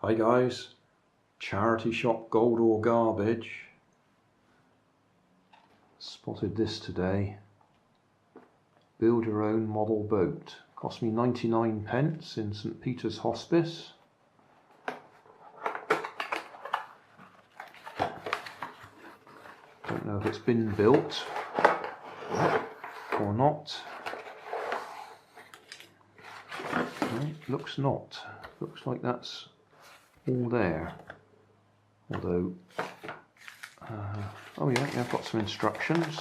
Hi guys, charity shop gold or garbage. Spotted this today. Build your own model boat. Cost me 99p in St Peter's Hospice. Don't know if it's been built or not. No, looks not. Looks like that's all there. Although, oh yeah, I've got some instructions.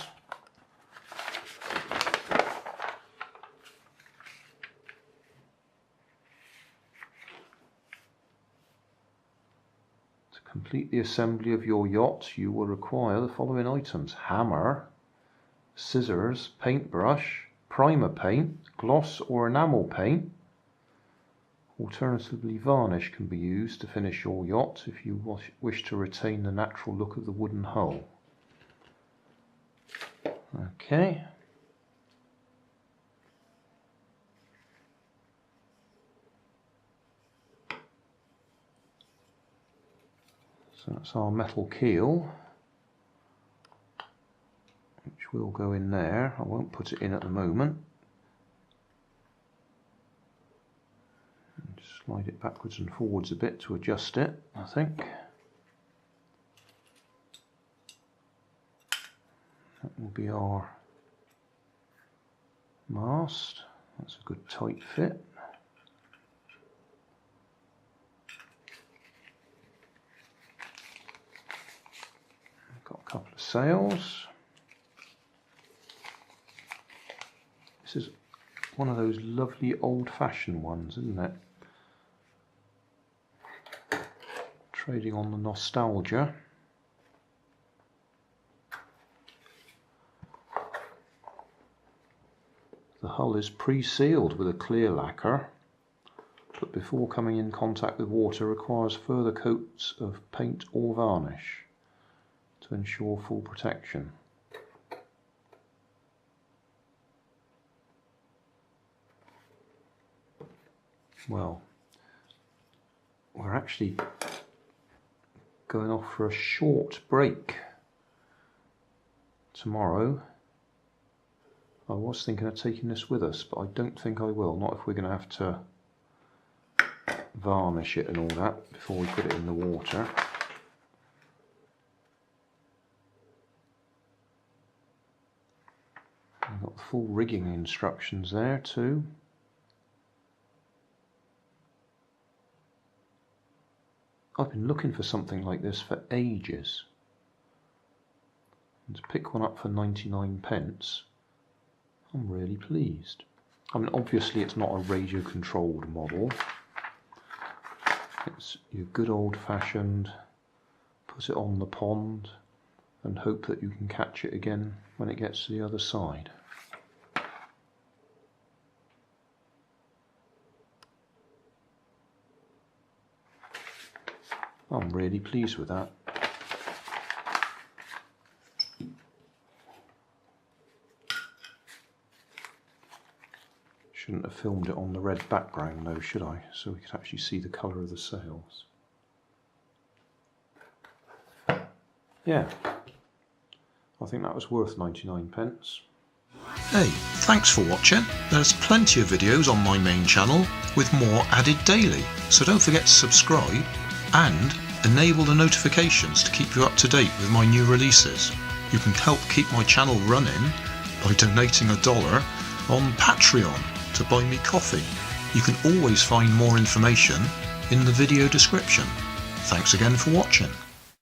To complete the assembly of your yacht, you will require the following items: hammer, scissors, paintbrush, primer paint, gloss or enamel paint. Alternatively, varnish can be used to finish your yacht if you wish to retain the natural look of the wooden hull. Okay. So that's our metal keel, which will go in there. I won't put it in at the moment. Slide it backwards and forwards a bit to adjust it, I think. That will be our mast. That's a good tight fit. Got a couple of sails. This is one of those lovely old-fashioned ones, isn't it? Trading on the nostalgia. The hull is pre-sealed with a clear lacquer, but before coming in contact with water requires further coats of paint or varnish to ensure full protection. Well, we're actually going off for a short break tomorrow. I was thinking of taking this with us, but I don't think I will, not if we're going to have to varnish it and all that before we put it in the water. I've got the full rigging instructions there too. I've been looking for something like this for ages, and to pick one up for 99p, I'm really pleased. I mean, obviously it's not a radio controlled model, it's your good old-fashioned put it on the pond and hope that you can catch it again when it gets to the other side. I'm really pleased with that. Shouldn't have filmed it on the red background though, should I? So we could actually see the colour of the sails. Yeah, I think that was worth 99p. Hey, thanks for watching. There's plenty of videos on my main channel with more added daily, so don't forget to subscribe and enable the notifications to keep you up to date with my new releases. You can help keep my channel running by donating $1 on Patreon to buy me coffee. You can always find more information in the video description. Thanks again for watching.